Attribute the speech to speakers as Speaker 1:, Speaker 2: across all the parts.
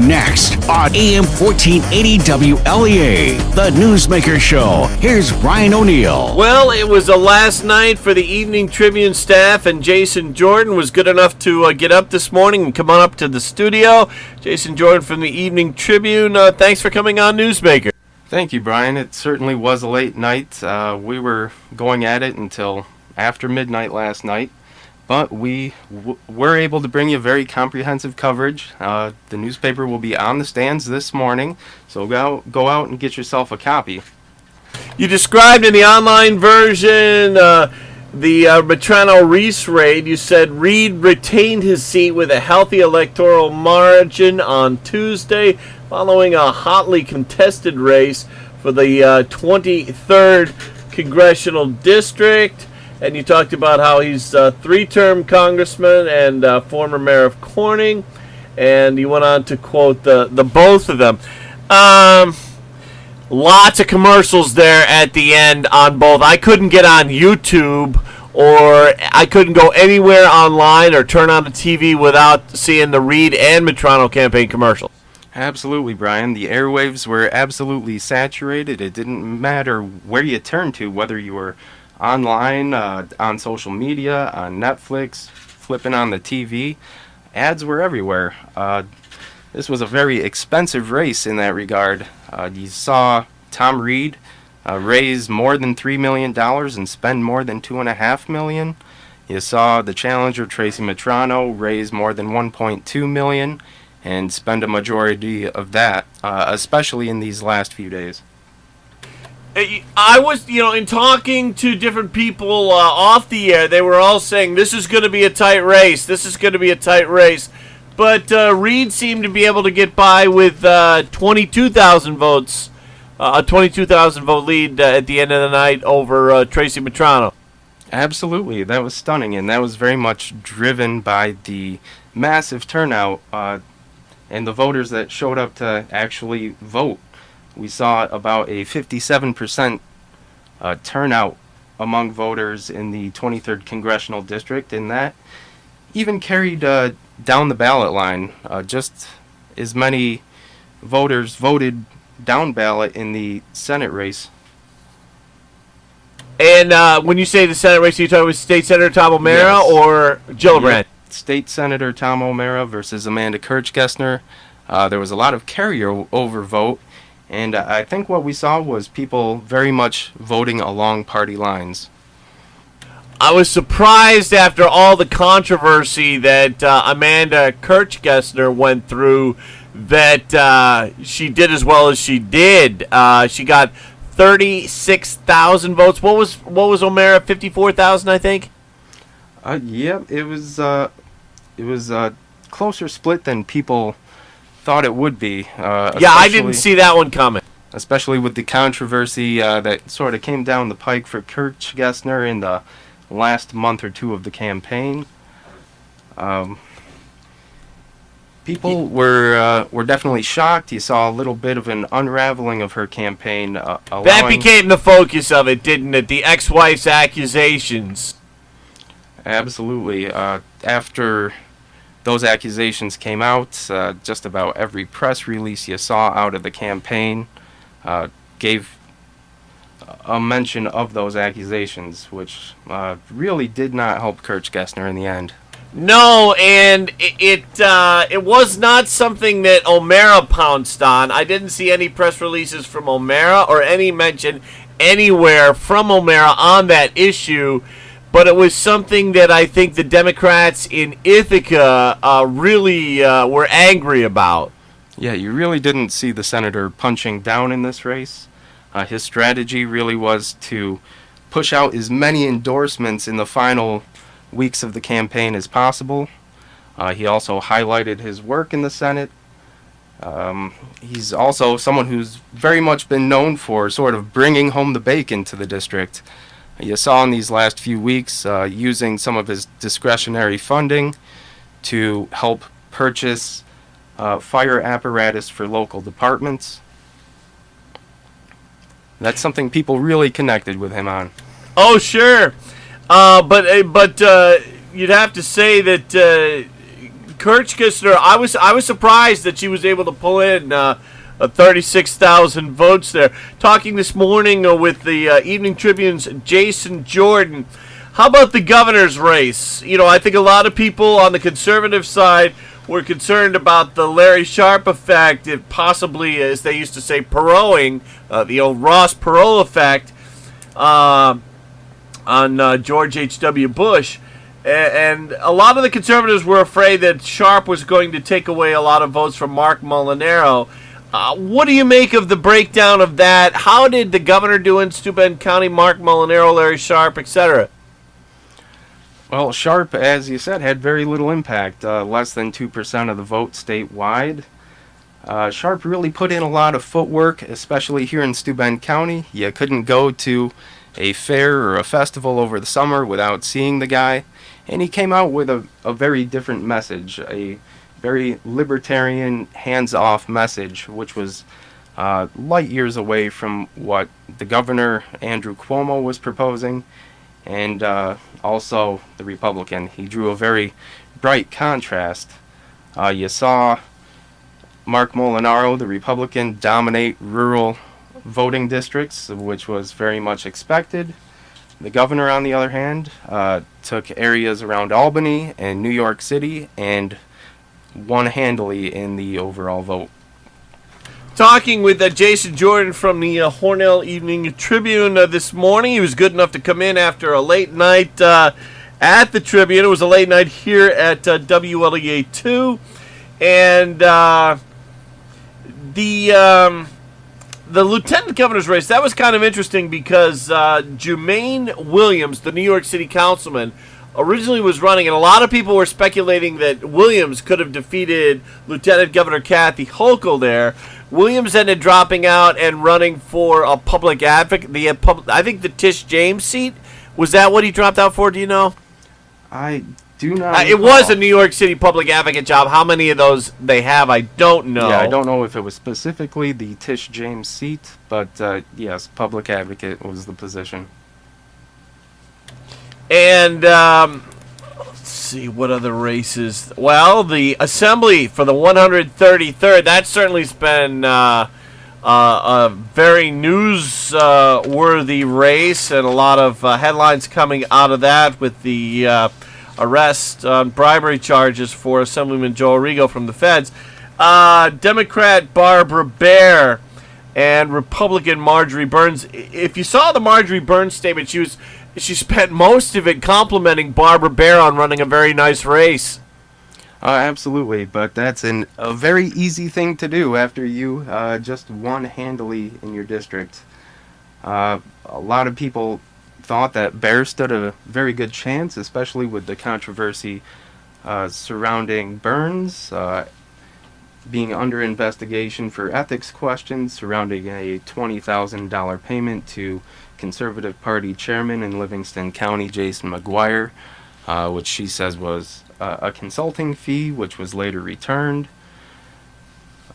Speaker 1: Next on AM 1480 WLEA, the Newsmaker Show. Here's Brian O'Neill.
Speaker 2: Well, it was the last night for the Evening Tribune staff, and Jason Jordan was good enough to get up this morning and come on up to the studio. Jason Jordan from the Evening Tribune, thanks for coming on Newsmaker.
Speaker 3: Thank you, Brian. It certainly was a late night. We were going at it until after midnight last night, but we were able to bring you very comprehensive coverage. The newspaper will be on the stands this morning, so go out and get yourself a copy.
Speaker 2: You described in the online version the Metrano-Reese raid. You said Reed retained his seat with a healthy electoral margin on Tuesday, following a hotly contested race for the 23rd Congressional District. And you talked about how he's a three-term congressman and former mayor of Corning. And you went on to quote the both of them. Lots of commercials there at the end on both. I couldn't get on YouTube, or I couldn't go anywhere online or turn on the TV without seeing the Reed and Metrano campaign commercials.
Speaker 3: Absolutely, Brian. The airwaves were absolutely saturated. It didn't matter where you turned to, whether you were online, on social media, on Netflix, flipping on the TV. Ads were everywhere. This was a very expensive race in that regard. You saw Tom Reed raise more than $3 million and spend more than $2.5 million. You saw the challenger, Tracy Metrano, raise more than $1.2 million and spend a majority of that, especially in these last few days.
Speaker 2: I was, in talking to different people off the air, they were all saying this is going to be a tight race. This is going to be a tight race. But Reed seemed to be able to get by with 22,000 votes, a 22,000 vote lead at the end of the night over Tracy Metrano.
Speaker 3: Absolutely. That was stunning, and that was very much driven by the massive turnout and the voters that showed up to actually vote. We saw about a 57% turnout among voters in the 23rd Congressional District, and that even carried down the ballot line. Just as many voters voted down ballot in the Senate race.
Speaker 2: And when you say the Senate race, you talking about State Senator Tom O'Mara or Gillibrand?
Speaker 3: Yep. State Senator Tom O'Mara versus Amanda Kirchgessner. There was a lot of carryover vote, and I think what we saw was people very much voting along party lines.
Speaker 2: I was surprised after all the controversy that Amanda Kirchgessner went through that she did as well as she did. She got 36,000 votes. What was O'Mara? 54,000, I think.
Speaker 3: Yep, it was a closer split than people thought it would be.
Speaker 2: Yeah, I didn't see that one coming.
Speaker 3: Especially with the controversy that sort of came down the pike for Kirchgessner in the last month or two of the campaign. People were definitely shocked. You saw a little bit of an unraveling of her campaign.
Speaker 2: That became the focus of it, didn't it? The ex-wife's accusations.
Speaker 3: Absolutely. After those accusations came out, just about every press release you saw out of the campaign gave a mention of those accusations, which really did not help Kirchgessner in the end.
Speaker 2: No, and it was not something that O'Mara pounced on. I didn't see any press releases from O'Mara or any mention anywhere from O'Mara on that issue, but it was something that I think the Democrats in Ithaca really were angry about.
Speaker 3: Yeah, you really didn't see the senator punching down in this race. His strategy really was to push out as many endorsements in the final weeks of the campaign as possible. He also highlighted his work in the Senate. He's also someone who's very much been known for sort of bringing home the bacon to the district. You saw in these last few weeks using some of his discretionary funding to help purchase fire apparatus for local departments. That's something people really connected with him on.
Speaker 2: Oh, sure. But you'd have to say that Kirchgessner, I was surprised that she was able to pull in 36,000 votes there. Talking this morning with the Evening Tribune's Jason Jordan. How about the governor's race? I think a lot of people on the conservative side were concerned about the Larry Sharpe effect, it possibly, as they used to say, Perotting, the old Ross Perot effect on George H.W. Bush. And a lot of the conservatives were afraid that Sharpe was going to take away a lot of votes from Mark Molinaro. What do you make of the breakdown of that? How did the governor do in Steuben County, Mark Molinaro, Larry Sharpe, etc.?
Speaker 3: Well, Sharpe, as you said, had very little impact, less than 2% of the vote statewide. Sharpe really put in a lot of footwork, especially here in Steuben County. You couldn't go to a fair or a festival over the summer without seeing the guy. And he came out with a very different message, a very libertarian, hands-off message, which was light years away from what the governor, Andrew Cuomo, was proposing, and also the Republican. He drew a very bright contrast. You saw Mark Molinaro, the Republican, dominate rural voting districts, which was very much expected. The governor, on the other hand, took areas around Albany and New York City and won handily in the overall vote.
Speaker 2: Talking with Jason Jordan from the Hornell Evening Tribune this morning. He was good enough to come in after a late night at the Tribune. It was a late night here at WLEA 2. And the lieutenant governor's race, that was kind of interesting because Jumaine Williams, the New York City councilman, originally was running, and a lot of people were speculating that Williams could have defeated Lieutenant Governor Kathy Hochul there. Williams ended dropping out and running for a public advocate. I think the Tish James seat. Was that what he dropped out for? Do you know?
Speaker 3: I do not.
Speaker 2: It was a New York City public advocate job. How many of those they have, I don't know.
Speaker 3: Yeah, I don't know if it was specifically the Tish James seat, but yes, public advocate was the position.
Speaker 2: And let's see, what other races? Well, the Assembly for the 133rd, that's certainly been a very news-worthy race, and a lot of headlines coming out of that with the arrest on bribery charges for Assemblyman Joe Arrigo from the feds. Democrat Barbara Baer and Republican Marjorie Burns. If you saw the Marjorie Burns statement, she spent most of it complimenting Barbara Baer on running a very nice race.
Speaker 3: Absolutely, but that's a very easy thing to do after you just won handily in your district. A lot of people thought that Baer stood a very good chance, especially with the controversy surrounding Burns being under investigation for ethics questions surrounding a $20,000 payment to Conservative Party chairman in Livingston County, Jason McGuire, which she says was a consulting fee, which was later returned.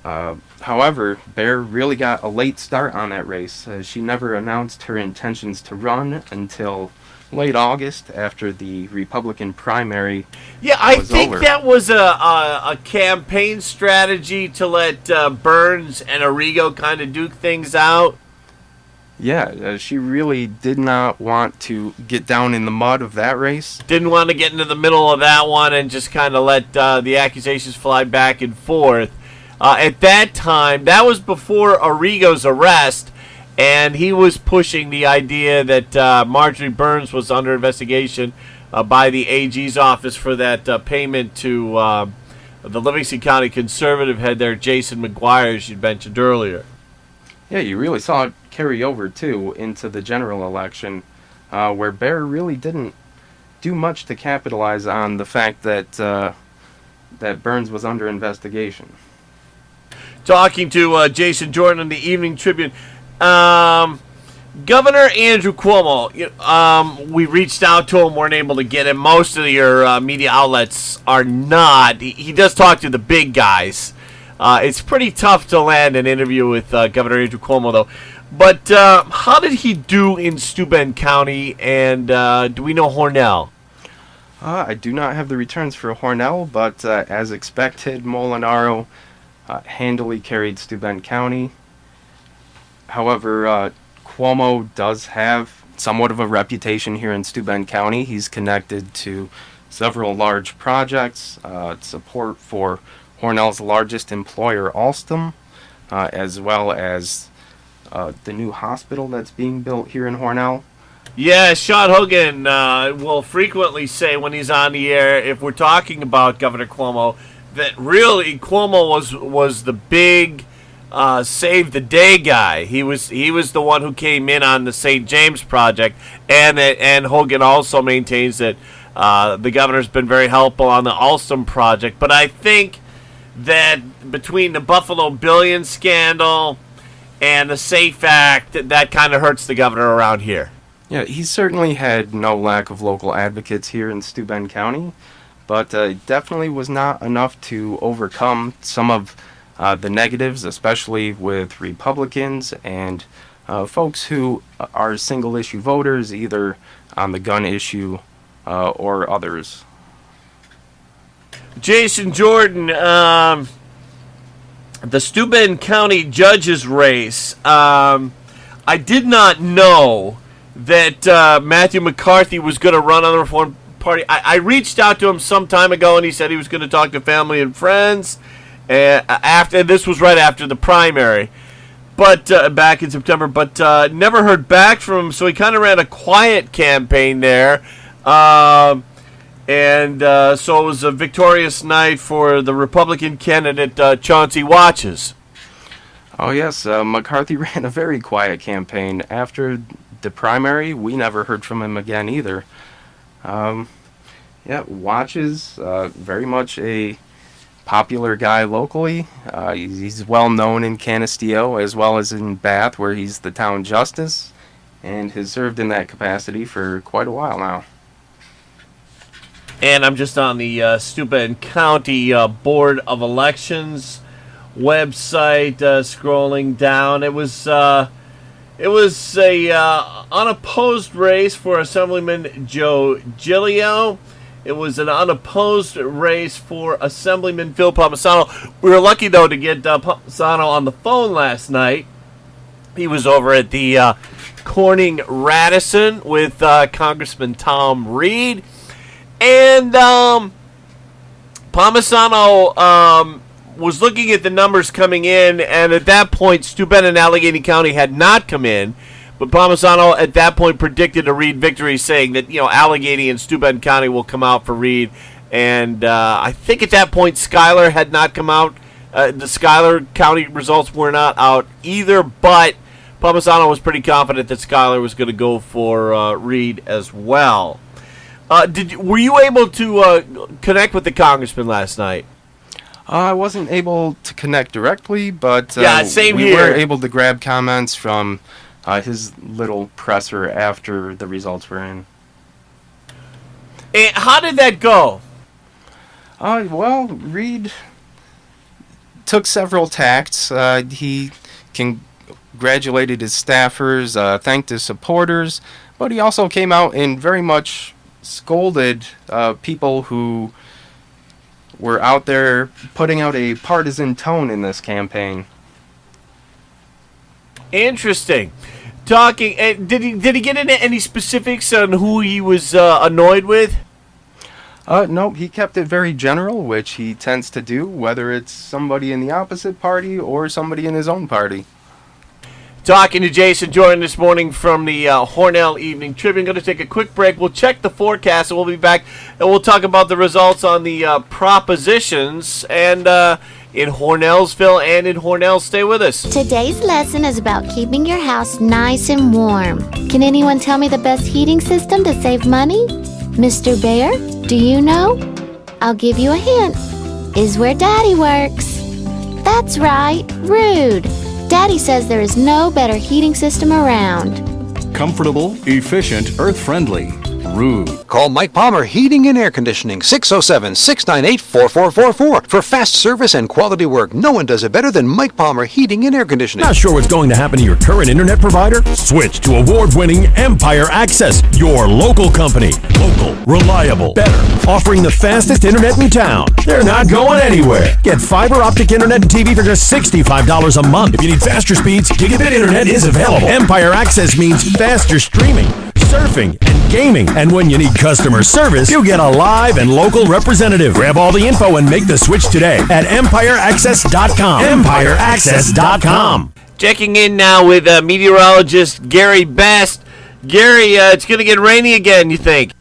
Speaker 3: However, Baer really got a late start on that race. She never announced her intentions to run until late August after the Republican primary was over.
Speaker 2: That was a campaign strategy to let Burns and Arrigo kind of duke things out.
Speaker 3: Yeah, she really did not want to get down in the mud of that race.
Speaker 2: Didn't want to get into the middle of that one and just kind of let the accusations fly back and forth. At that time, that was before Arrigo's arrest, and he was pushing the idea that Marjorie Burns was under investigation by the AG's office for that payment to the Livingston County Conservative head there, Jason McGuire, as you mentioned earlier.
Speaker 3: Yeah, you really saw it carry over, too, into the general election, where Baer really didn't do much to capitalize on the fact that that Burns was under investigation.
Speaker 2: Talking to Jason Jordan in the Evening Tribune. Governor Andrew Cuomo, we reached out to him, weren't able to get him. Most of your media outlets are not. He does talk to the big guys. It's pretty tough to land an interview with Governor Andrew Cuomo, though. But how did he do in Steuben County, and do we know Hornell?
Speaker 3: I do not have the returns for Hornell, but as expected, Molinaro handily carried Steuben County. However, Cuomo does have somewhat of a reputation here in Steuben County. He's connected to several large projects, support for Hornell's largest employer, Alstom, as well as the new hospital that's being built here in Hornell.
Speaker 2: Yeah, Sean Hogan will frequently say when he's on the air, if we're talking about Governor Cuomo, that really Cuomo was the big save the day guy. He was the one who came in on the St. James project, and Hogan also maintains that the governor's been very helpful on the Alstom project. But I think that between the Buffalo Billion scandal and the SAFE Act, that kind of hurts the governor around here.
Speaker 3: Yeah, he certainly had no lack of local advocates here in Steuben County, but it definitely was not enough to overcome some of the negatives, especially with Republicans and folks who are single-issue voters, either on the gun issue or others.
Speaker 2: Jason Jordan, the Steuben County judges race, I did not know that Matthew McCarthy was going to run on the Reform Party. I reached out to him some time ago, and he said he was going to talk to family and friends. After this was right after the primary, but back in September. But never heard back from him. So he kind of ran a quiet campaign there, so it was a victorious night for the Republican candidate Chauncey Watches.
Speaker 3: Oh yes, McCarthy ran a very quiet campaign. After the primary, we never heard from him again either. Watches, very much a popular guy locally. He's well known in Canisteo as well as in Bath, where he's the town justice, and has served in that capacity for quite a while now.
Speaker 2: And I'm just on the Steuben County Board of Elections website, scrolling down. It was a unopposed race for Assemblyman Joe Giglio. It was an unopposed race for Assemblyman Phil Palmisano. We were lucky, though, to get Palmisano on the phone last night. He was over at the Corning Radisson with Congressman Tom Reed. And Palmisano was looking at the numbers coming in, and at that point, Steuben and Allegheny County had not come in. But Palmisano at that point predicted a Reed victory, saying that Allegheny and Steuben County will come out for Reed. And I think at that point Schuyler had not come out. The Schuyler County results were not out either, but Palmisano was pretty confident that Schuyler was going to go for Reed as well. Were you able to connect with the congressman last night?
Speaker 3: I wasn't able to connect directly, but
Speaker 2: same
Speaker 3: we
Speaker 2: here.
Speaker 3: were able to grab comments from his little presser after the results were in.
Speaker 2: And how did that go?
Speaker 3: Reed took several tacts. He congratulated his staffers, thanked his supporters, but he also came out and very much scolded people who were out there putting out a partisan tone in this campaign.
Speaker 2: Interesting. Talking, did he get into any specifics on who he was annoyed with?
Speaker 3: No, he kept it very general, which he tends to do, whether it's somebody in the opposite party or somebody in his own party.
Speaker 2: Talking to Jason Jordan this morning from the Hornell Evening Tribune. Going to take a quick break. We'll check the forecast, and we'll be back, and we'll talk about the results on the propositions and in Hornellsville and in Hornell. Stay with us.
Speaker 4: Today's lesson is about keeping your house nice and warm. Can anyone tell me the best heating system to save money? Mr. Bear, do you know? I'll give you a hint. Is where Daddy works. That's right, Rude. Daddy says there is no better heating system around.
Speaker 1: Comfortable, efficient, earth-friendly.
Speaker 5: rude. Call Mike Palmer Heating and Air Conditioning, 607-698-4444 for fast service and quality work. No one does it better than Mike Palmer Heating and Air Conditioning.
Speaker 6: Not sure what's going to happen to your current internet provider? Switch to award-winning Empire Access, your local company. Local, reliable, better, offering the fastest internet in town. They're not going anywhere. Get fiber optic internet and TV for just $65 a month. If you need faster speeds, gigabit internet is available. Empire Access means faster streaming, surfing, and gaming. And when you need customer service, you get a live and local representative. Grab all the info and make the switch today at EmpireAccess.com. EmpireAccess.com.
Speaker 2: Checking in now with meteorologist Gary Best. Gary, it's going to get rainy again, you think?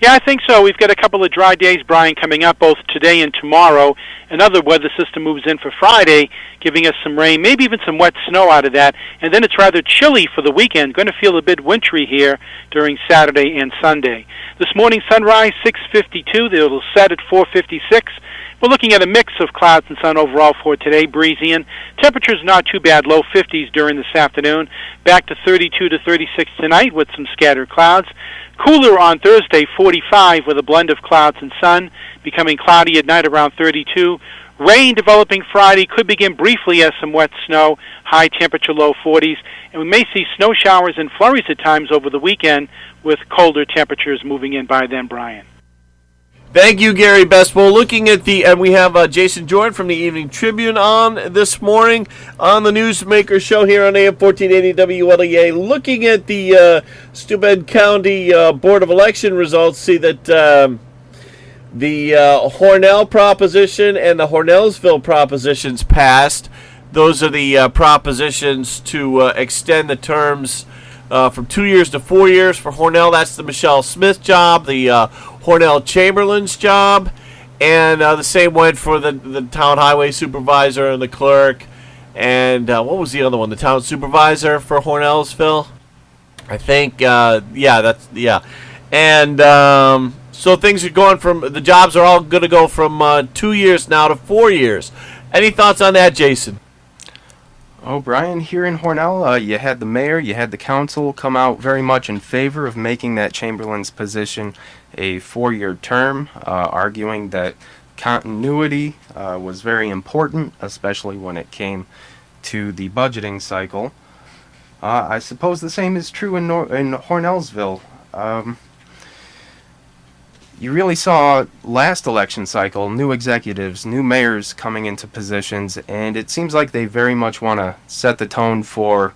Speaker 7: Yeah, I think so. We've got a couple of dry days, Brian, coming up both today and tomorrow. Another weather system moves in for Friday, giving us some rain, maybe even some wet snow out of that. And then it's rather chilly for the weekend. Going to feel a bit wintry here during Saturday and Sunday. This morning sunrise, 6:52. It'll set at 4:56. We're looking at a mix of clouds and sun overall for today, breezy, and temperatures not too bad, low 50s during this afternoon. Back to 32 to 36 tonight with some scattered clouds. Cooler on Thursday, 45 with a blend of clouds and sun, becoming cloudy at night around 32. Rain developing Friday, could begin briefly as some wet snow, high temperature low 40s, and we may see snow showers and flurries at times over the weekend with colder temperatures moving in by then, Brian.
Speaker 2: Thank you, Gary Best. Well, looking at and we have Jason Jordan from the Evening Tribune on this morning on the Newsmaker show here on AM 1480 WLEA. Looking at the Steuben County Board of Election results, see that the Hornell proposition and the Hornellsville propositions passed. Those are the propositions to extend the terms from 2 years to 4 years. For Hornell, that's the Michelle Smith job, the Hornell Chamberlain's job, and the same went for the town highway supervisor and the clerk. And what was the other one? The town supervisor for Hornellsville, I think. And so things are going from, the jobs are all going to go from 2 years now to 4 years. Any thoughts on that, Jason?
Speaker 3: Oh, Brian, here in Hornell, you had the mayor, you had the council come out very much in favor of making that Chamberlain's position a 4-year term, arguing that continuity was very important, especially when it came to the budgeting cycle. I suppose the same is true in Hornellsville. You really saw last election cycle new executives, new mayors coming into positions, and it seems like they very much want to set the tone for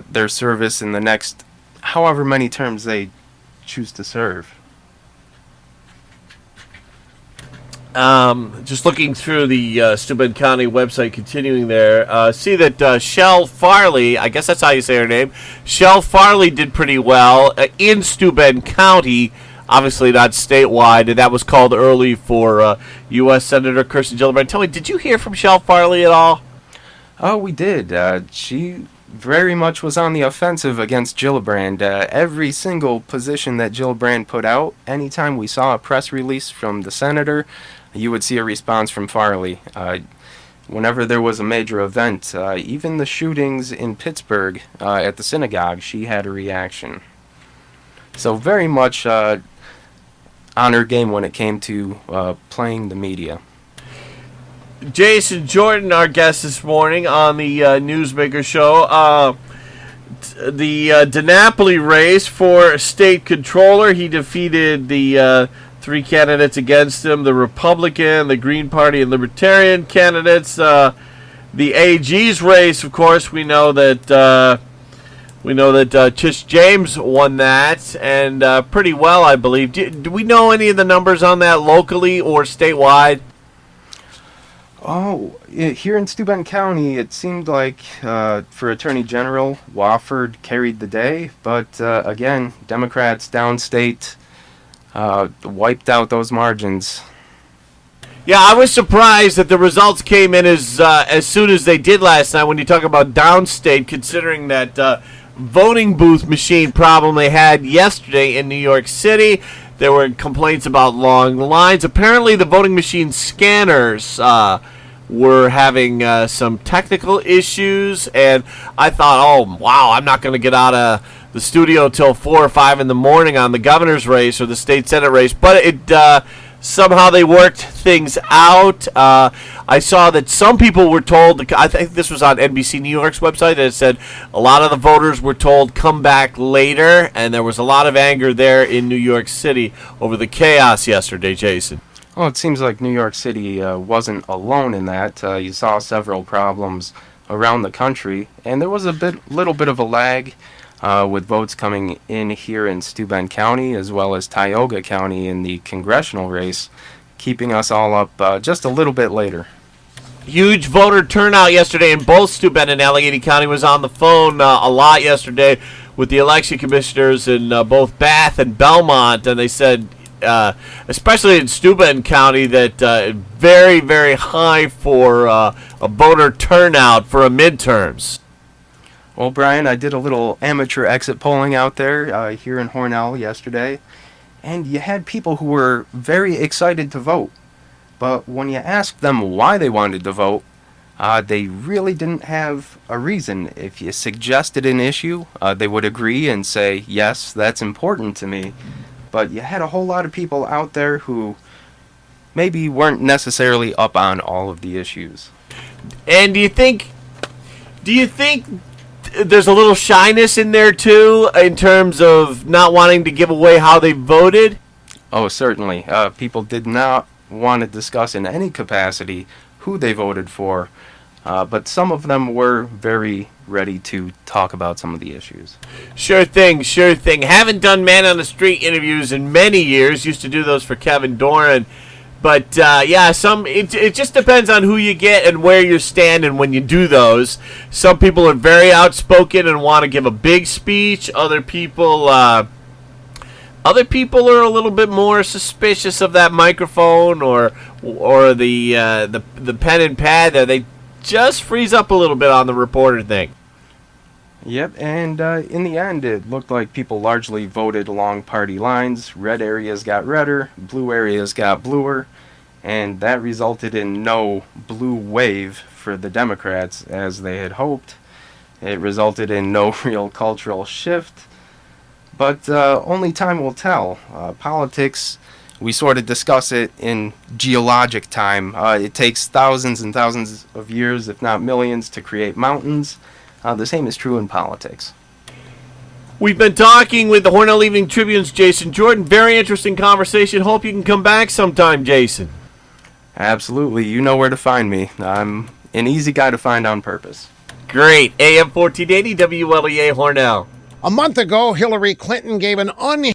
Speaker 3: their service in the next however many terms they choose to serve.
Speaker 2: Just looking through the Steuben County website, continuing there, see that Shell Farley, I guess that's how you say her name, Shell Farley did pretty well in Steuben County. Obviously not statewide, and that was called early for U.S. Senator Kirsten Gillibrand. Tell me, did you hear from Shell Farley at all?
Speaker 3: Oh, we did. She very much was on the offensive against Gillibrand. Every single position that Gillibrand put out, anytime we saw a press release from the senator, you would see a response from Farley. Whenever there was a major event, even the shootings in Pittsburgh at the synagogue, she had a reaction. So very much on her game when it came to playing the media.
Speaker 2: Jason Jordan, our guest this morning on the Newsmaker show. The DiNapoli race for state controller, he defeated the three candidates against him, the Republican, the Green Party, and Libertarian candidates. The AG's race, of course, we know that Tish James won that, and pretty well, I believe. Do we know any of the numbers on that locally or statewide?
Speaker 3: Oh, here in Steuben County, it seemed like for Attorney General, Wofford carried the day, but again, Democrats downstate wiped out those margins.
Speaker 2: Yeah, I was surprised that the results came in as soon as they did last night when you talk about downstate, considering that voting booth machine problem they had yesterday in New York City. There were complaints about long lines. Apparently the voting machine scanners were having some technical issues, and I thought, oh, wow, I'm not going to get out of the studio till 4 or 5 in the morning on the governor's race or the state senate race, but it somehow they worked things out. I saw that some people were told, I think this was on NBC New York's website, that it said a lot of the voters were told come back later, and there was a lot of anger there in New York City over the chaos yesterday, Jason.
Speaker 3: Well, it seems like New York City wasn't alone in that. You saw several problems around the country, and there was a little bit of a lag with votes coming in here in Steuben County as well as Tioga County in the congressional race, keeping us all up just a little bit later.
Speaker 2: Huge voter turnout yesterday in both Steuben and Allegheny County. Was on the phone a lot yesterday with the election commissioners in both Bath and Belmont, and they said, especially in Steuben County, that very, very high for a voter turnout for a midterms.
Speaker 3: Well, Brian, I did a little amateur exit polling out there here in Hornell yesterday, and you had people who were very excited to vote. But when you asked them why they wanted to vote, they really didn't have a reason. If you suggested an issue, they would agree and say, yes, that's important to me. But you had a whole lot of people out there who maybe weren't necessarily up on all of the issues.
Speaker 2: And do you think there's a little shyness in there too, in terms of not wanting to give away how they voted?
Speaker 3: Oh, certainly. People did not want to discuss in any capacity who they voted for, but some of them were very ready to talk about some of the issues.
Speaker 2: Sure thing. Haven't done man on the street interviews in many years. Used to do those for Kevin Doran. But, it just depends on who you get and where you're standing when you do those. Some people are very outspoken and want to give a big speech. Other people are a little bit more suspicious of that microphone or the pen and pad there. They just freeze up a little bit on the reporter thing.
Speaker 3: Yep, and in the end, it looked like people largely voted along party lines. Red areas got redder, blue areas got bluer, and that resulted in no blue wave for the Democrats as they had hoped. It resulted in no real cultural shift, but only time will tell. Politics, we sort of discuss it in geologic time. It takes thousands and thousands of years, if not millions, to create mountains. The same is true in politics.
Speaker 2: We've been talking with the Hornell Evening Tribune's Jason Jordan. Very interesting conversation. Hope you can come back sometime, Jason.
Speaker 3: Absolutely. You know where to find me. I'm an easy guy to find on purpose.
Speaker 2: Great. AM 1480 WLEA Hornell.
Speaker 8: A month ago, Hillary Clinton gave an unhinged